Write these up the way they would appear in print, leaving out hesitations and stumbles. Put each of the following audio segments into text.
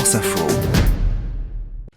France Info.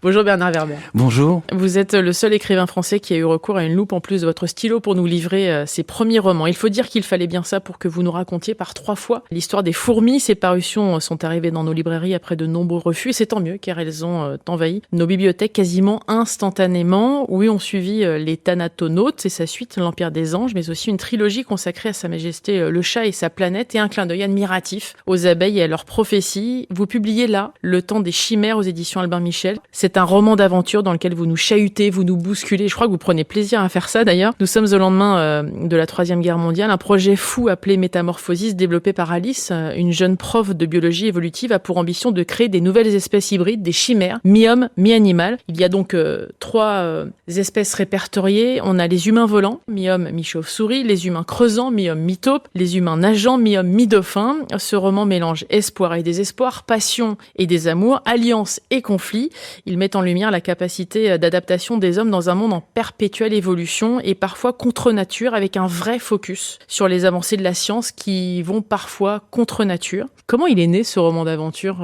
Bonjour Bernard Werber. Bonjour. Vous êtes le seul écrivain français qui a eu recours à une loupe en plus de votre stylo pour nous livrer ses premiers romans. Il faut dire qu'il fallait bien ça pour que vous nous racontiez par 3 fois l'histoire des fourmis. Ces parutions sont arrivées dans nos librairies après de nombreux refus et c'est tant mieux car elles ont envahi nos bibliothèques quasiment instantanément. Oui, on suivi les Thanatonautes et sa suite L'Empire des Anges, mais aussi une trilogie consacrée à Sa Majesté le Chat et sa planète et un clin d'œil admiratif aux abeilles et à leurs prophéties. Vous publiez là Le Temps des Chimères aux éditions Albin Michel. C'est un roman d'aventure dans lequel vous nous chahutez, vous nous bousculez. Je crois que vous prenez plaisir à faire ça d'ailleurs. Nous sommes au lendemain de la Troisième Guerre mondiale. Un projet fou appelé Métamorphosis, développé par Alice, une jeune prof de biologie évolutive, a pour ambition de créer des nouvelles espèces hybrides, des chimères, mi-homme, mi-animal. Il y a donc 3 espèces répertoriées. On a les humains volants, mi-homme, mi-chauve-souris, les humains creusants, mi-homme, mi-taupe, les humains nageants, mi-homme, mi-dauphin. Ce roman mélange espoir et désespoir, passion et désamour, alliance et conflit. Il met en lumière la capacité d'adaptation des hommes dans un monde en perpétuelle évolution et parfois contre nature, avec un vrai focus sur les avancées de la science qui vont parfois contre nature. Comment il est né ce roman d'aventure,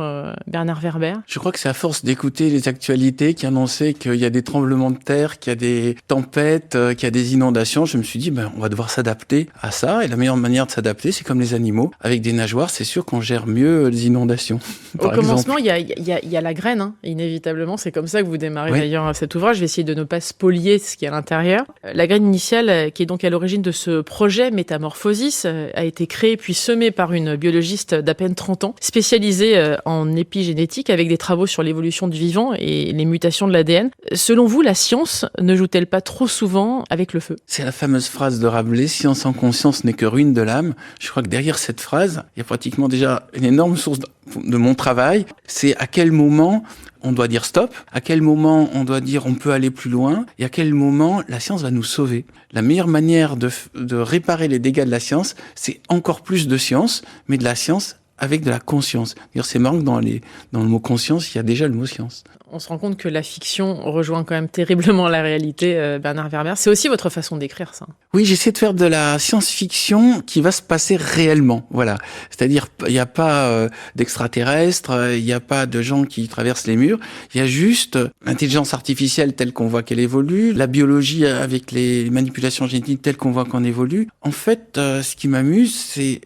Bernard Werber ? Je crois que c'est à force d'écouter les actualités qui annonçaient qu'il y a des tremblements de terre, qu'il y a des tempêtes, qu'il y a des inondations. Je me suis dit, on va devoir s'adapter à ça. Et la meilleure manière de s'adapter, c'est comme les animaux. Avec des nageoires, c'est sûr qu'on gère mieux les inondations. Au commencement, il y a la graine, inévitablement. C'est comme ça que vous démarrez d'ailleurs cet ouvrage. Je vais essayer de ne pas spolier ce qui est à l'intérieur. La graine initiale, qui est donc à l'origine de ce projet Métamorphosis, a été créée puis semée par une biologiste d'à peine 30 ans, spécialisée en épigénétique avec des travaux sur l'évolution du vivant et les mutations de l'ADN. Selon vous, la science ne joue-t-elle pas trop souvent avec le feu ? C'est la fameuse phrase de Rabelais, « Science sans conscience n'est que ruine de l'âme ». Je crois que derrière cette phrase, il y a pratiquement déjà une énorme source de mon travail. C'est à quel moment on doit dire stop, à quel moment on doit dire on peut aller plus loin, et à quel moment la science va nous sauver. La meilleure manière de réparer les dégâts de la science, c'est encore plus de science, mais de la science avec de la conscience. D'ailleurs, c'est marrant que dans le mot conscience, il y a déjà le mot science. On se rend compte que la fiction rejoint quand même terriblement la réalité, Bernard Werber. C'est aussi votre façon d'écrire, ça. Oui, j'essaie de faire de la science-fiction qui va se passer réellement. Voilà. C'est-à-dire, il n'y a pas d'extraterrestres, il n'y a pas de gens qui traversent les murs. Il y a juste l'intelligence artificielle telle qu'on voit qu'elle évolue, la biologie avec les manipulations génétiques telles qu'on voit qu'on évolue. En fait, ce qui m'amuse, c'est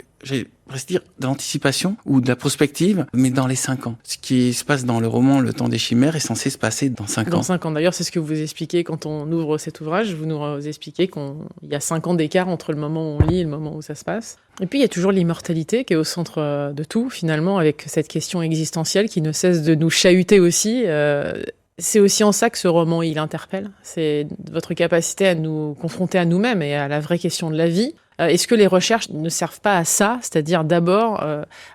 dire de l'anticipation ou de la prospective, mais dans les 5 ans. Ce qui se passe dans le roman Le Temps des Chimères est censé se passer dans 5 ans. Dans 5 ans. D'ailleurs, c'est ce que vous expliquez quand on ouvre cet ouvrage. Vous nous expliquez qu'il y a 5 ans d'écart entre le moment où on lit et le moment où ça se passe. Et puis, il y a toujours l'immortalité qui est au centre de tout, finalement, avec cette question existentielle qui ne cesse de nous chahuter aussi. C'est aussi en ça que ce roman, il interpelle. C'est votre capacité à nous confronter à nous-mêmes et à la vraie question de la vie. Est-ce que les recherches ne servent pas à ça, c'est-à-dire d'abord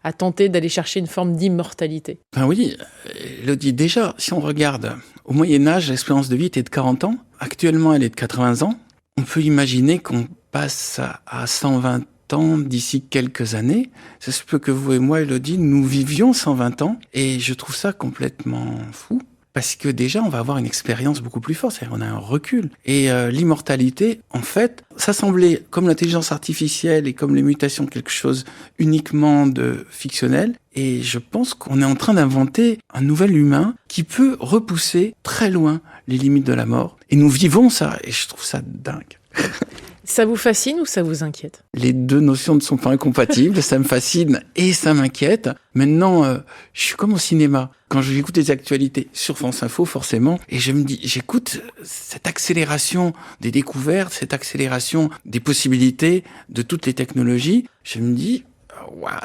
à tenter d'aller chercher une forme d'immortalité ? Oui, Elodie, déjà, si on regarde, au Moyen-Âge, l'espérance de vie était de 40 ans. Actuellement, elle est de 80 ans. On peut imaginer qu'on passe à 120 ans d'ici quelques années. Ça se peut que vous et moi, Elodie, nous vivions 120 ans. Et je trouve ça complètement fou. Parce que déjà, on va avoir une expérience beaucoup plus forte, c'est-à-dire on a un recul. Et l'immortalité, en fait, ça semblait, comme l'intelligence artificielle et comme les mutations, quelque chose uniquement de fictionnel. Et je pense qu'on est en train d'inventer un nouvel humain qui peut repousser très loin les limites de la mort. Et nous vivons ça, et je trouve ça dingue. Ça vous fascine ou ça vous inquiète ? Les deux notions ne sont pas incompatibles, ça me fascine et ça m'inquiète. Maintenant, je suis comme au cinéma. Quand j'écoute les actualités sur France Info, forcément, et je me dis, j'écoute cette accélération des découvertes, cette accélération des possibilités de toutes les technologies, je me dis,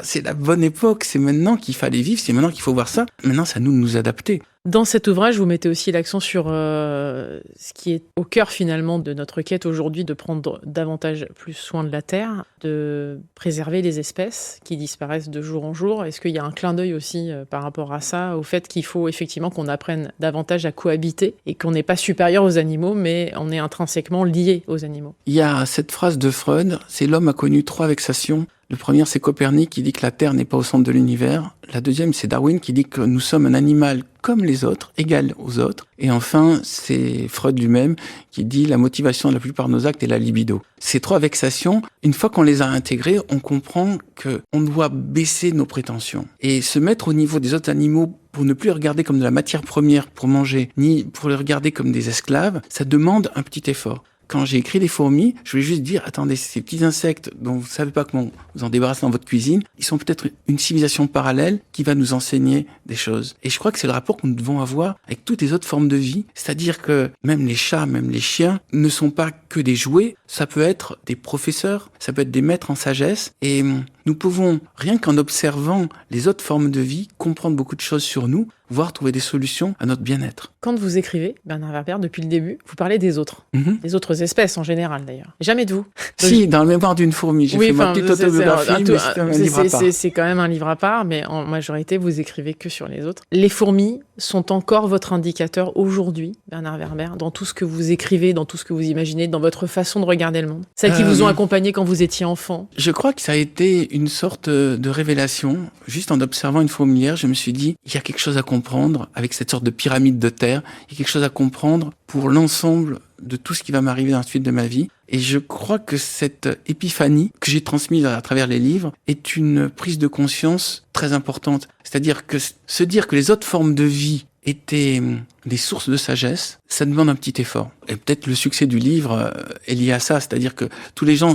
c'est la bonne époque, c'est maintenant qu'il fallait vivre, c'est maintenant qu'il faut voir ça. Maintenant, c'est à nous de nous adapter. Dans cet ouvrage, vous mettez aussi l'accent sur ce qui est au cœur finalement de notre quête aujourd'hui, de prendre davantage plus soin de la Terre, de préserver les espèces qui disparaissent de jour en jour. Est-ce qu'il y a un clin d'œil aussi par rapport à ça, au fait qu'il faut effectivement qu'on apprenne davantage à cohabiter et qu'on n'est pas supérieur aux animaux, mais on est intrinsèquement lié aux animaux ? Il y a cette phrase de Freud, c'est l'homme a connu 3 vexations. Le premier, c'est Copernic qui dit que la Terre n'est pas au centre de l'univers. La deuxième, c'est Darwin qui dit que nous sommes un animal comme les autres, égal aux autres. Et enfin, c'est Freud lui-même qui dit la motivation de la plupart de nos actes est la libido. Ces 3 vexations, une fois qu'on les a intégrées, on comprend qu'on doit baisser nos prétentions et se mettre au niveau des autres animaux pour ne plus les regarder comme de la matière première pour manger, ni pour les regarder comme des esclaves, ça demande un petit effort. Quand j'ai écrit les fourmis, je voulais juste dire, attendez, ces petits insectes dont vous savez pas comment vous en débarrasser dans votre cuisine, ils sont peut-être une civilisation parallèle qui va nous enseigner des choses. Et je crois que c'est le rapport que nous devons avoir avec toutes les autres formes de vie. C'est-à-dire que même les chats, même les chiens ne sont pas que des jouets. Ça peut être des professeurs, ça peut être des maîtres en sagesse. Et nous pouvons, rien qu'en observant les autres formes de vie, comprendre beaucoup de choses sur nous, voire trouver des solutions à notre bien-être. Quand vous écrivez, Bernard Werber, depuis le début, vous parlez des autres. Des autres espèces en général d'ailleurs. Jamais de vous. Si, dans le mémoire d'une fourmi, j'ai fait ma petite autobiographie, mais c'est un livre à part. C'est quand même un livre à part, mais en majorité, vous écrivez que sur les autres. Les fourmis sont encore votre indicateur aujourd'hui, Bernard Werber, dans tout ce que vous écrivez, dans tout ce que vous imaginez, dans votre façon de regarder le monde. Celles qui vous ont accompagné quand vous étiez enfant. Je crois que ça a été une sorte de révélation. Juste en observant une fourmilière, je me suis dit, il y a quelque chose à comprendre avec cette sorte de pyramide de terre. Il y a quelque chose à comprendre pour l'ensemble de tout ce qui va m'arriver dans la suite de ma vie. Et je crois que cette épiphanie que j'ai transmise à travers les livres est une prise de conscience très importante. C'est-à-dire que se dire que les autres formes de vie étaient des sources de sagesse, ça demande un petit effort. Et peut-être le succès du livre est lié à ça, c'est-à-dire que tous les gens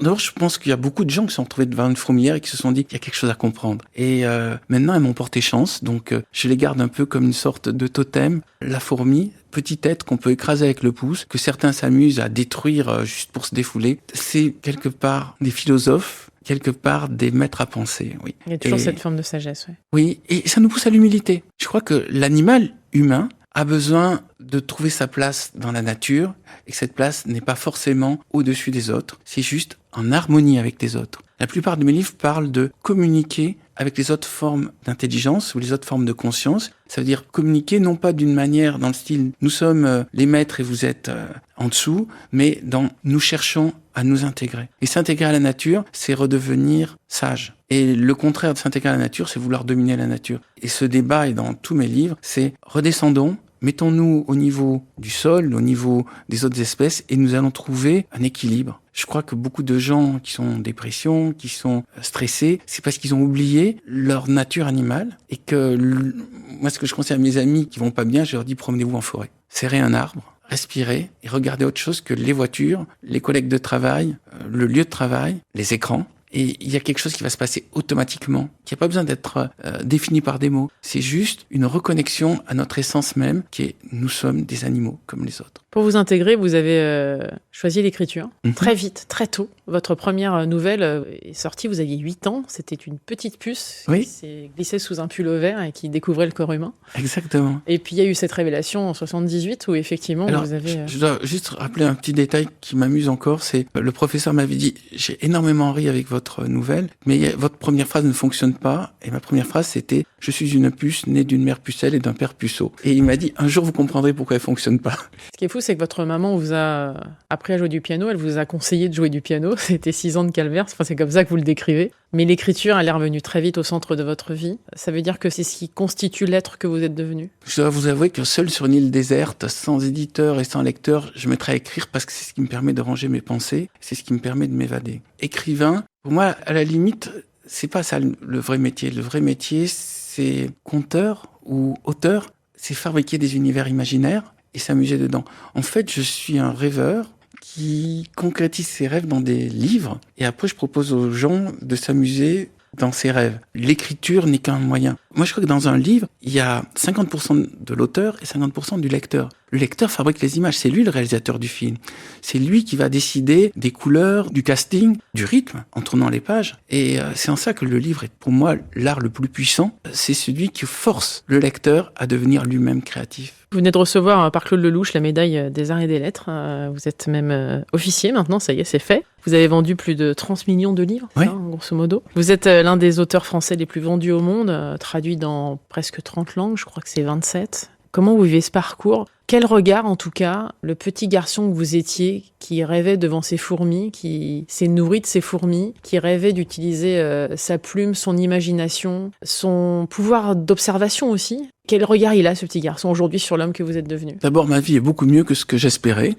D'abord, je pense qu'il y a beaucoup de gens qui se sont retrouvés devant une fourmilière et qui se sont dit qu'il y a quelque chose à comprendre. Et maintenant, elles m'ont porté chance, donc je les garde un peu comme une sorte de totem. La fourmi, petit être qu'on peut écraser avec le pouce, que certains s'amusent à détruire juste pour se défouler, c'est quelque part des philosophes, quelque part des maîtres à penser, oui. Il y a toujours cette forme de sagesse, oui. Oui, et ça nous pousse à l'humilité. Je crois que l'animal humain a besoin de trouver sa place dans la nature, et que cette place n'est pas forcément au-dessus des autres, c'est juste en harmonie avec les autres. La plupart de mes livres parlent de communiquer avec les autres formes d'intelligence ou les autres formes de conscience. Ça veut dire communiquer non pas d'une manière dans le style « nous sommes les maîtres et vous êtes en dessous », mais dans « nous cherchons à nous intégrer ». Et s'intégrer à la nature, c'est redevenir sage. Et le contraire de s'intégrer à la nature, c'est vouloir dominer la nature. Et ce débat est dans tous mes livres, c'est redescendons, mettons-nous au niveau du sol, au niveau des autres espèces, et nous allons trouver un équilibre. Je crois que beaucoup de gens qui sont en dépression, qui sont stressés, c'est parce qu'ils ont oublié leur nature animale, et que moi, ce que je conseille à mes amis qui vont pas bien, je leur dis promenez-vous en forêt. Serrez un arbre, respirez, et regardez autre chose que les voitures, les collègues de travail, le lieu de travail, les écrans. Et il y a quelque chose qui va se passer automatiquement, qui n'a pas besoin d'être défini par des mots. C'est juste une reconnexion à notre essence même, qui est « nous sommes des animaux comme les autres ». Pour vous intégrer, vous avez choisi l'écriture très vite, très tôt. Votre première nouvelle est sortie, vous aviez 8 ans. C'était une petite puce qui s'est glissée sous un pull vert et qui découvrait le corps humain. Exactement. Et puis il y a eu cette révélation en 78 où effectivement vous avez... Je dois juste rappeler un petit détail qui m'amuse encore, c'est le professeur m'avait dit « j'ai énormément ri avec votre nouvelle, mais votre première phrase ne fonctionne pas. » Et ma première phrase c'était « je suis une puce née d'une mère pucelle et d'un père puceau. » Et il m'a dit « un jour vous comprendrez pourquoi elle fonctionne pas. » Ce qui est fou, c'est que votre maman vous a appris à jouer du piano, elle vous a conseillé de jouer du piano, c'était 6 ans de calvaire, enfin, c'est comme ça que vous le décrivez. Mais l'écriture, elle est revenue très vite au centre de votre vie. Ça veut dire que c'est ce qui constitue l'être que vous êtes devenu. Je dois vous avouer que seul sur une île déserte, sans éditeur et sans lecteur, je mettrais à écrire parce que c'est ce qui me permet de ranger mes pensées, c'est ce qui me permet de m'évader. Écrivain, pour moi, à la limite, c'est pas ça le vrai métier. Le vrai métier, c'est conteur ou auteur, c'est fabriquer des univers imaginaires et s'amuser dedans. En fait, je suis un rêveur qui concrétise ses rêves dans des livres, et après je propose aux gens de s'amuser dans ses rêves. L'écriture n'est qu'un moyen. Moi, je crois que dans un livre, il y a 50% de l'auteur et 50% du lecteur. Le lecteur fabrique les images, c'est lui le réalisateur du film. C'est lui qui va décider des couleurs, du casting, du rythme, en tournant les pages. Et c'est en ça que le livre est pour moi l'art le plus puissant. C'est celui qui force le lecteur à devenir lui-même créatif. Vous venez de recevoir par Claude Lelouch la médaille des arts et des lettres. Vous êtes même officier maintenant, ça y est, c'est fait. Vous avez vendu plus de 30 millions de livres, oui. Ça, grosso modo. Vous êtes l'un des auteurs français les plus vendus au monde, traduit dans presque 30 langues, je crois que c'est 27. Comment vous vivez ce parcours ? Quel regard, en tout cas, le petit garçon que vous étiez, qui rêvait devant ses fourmis, qui s'est nourri de ses fourmis, qui rêvait d'utiliser sa plume, son imagination, son pouvoir d'observation aussi. Quel regard il a, ce petit garçon, aujourd'hui, sur l'homme que vous êtes devenu ? D'abord, ma vie est beaucoup mieux que ce que j'espérais.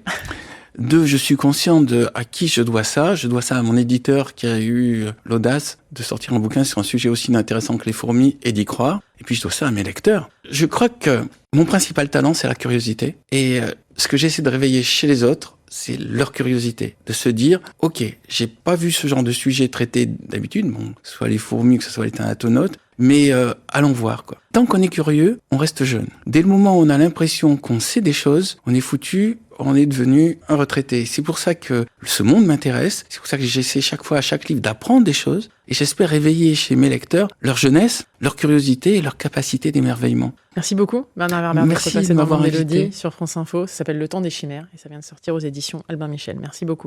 2, je suis conscient de à qui je dois ça. Je dois ça à mon éditeur qui a eu l'audace de sortir un bouquin sur un sujet aussi intéressant que les fourmis et d'y croire. Et puis je dois ça à mes lecteurs. Je crois que mon principal talent, c'est la curiosité. Et ce que j'essaie de réveiller chez les autres, c'est leur curiosité. De se dire, ok, j'ai pas vu ce genre de sujet traité d'habitude, bon, que ce soit les fourmis, que ce soit les thanatonautes, mais allons voir, quoi. Tant qu'on est curieux, on reste jeune. Dès le moment où on a l'impression qu'on sait des choses, on est foutu, on est devenu un retraité. C'est pour ça que ce monde m'intéresse, c'est pour ça que j'essaie chaque fois, à chaque livre, d'apprendre des choses, et j'espère réveiller chez mes lecteurs leur jeunesse, leur curiosité et leur capacité d'émerveillement. Merci beaucoup, Bernard Werber, d'être Merci passé de dans m'avoir Mélodie invité sur France Info. Ça s'appelle Le Temps des Chimères et ça vient de sortir aux éditions Albin Michel. Merci beaucoup.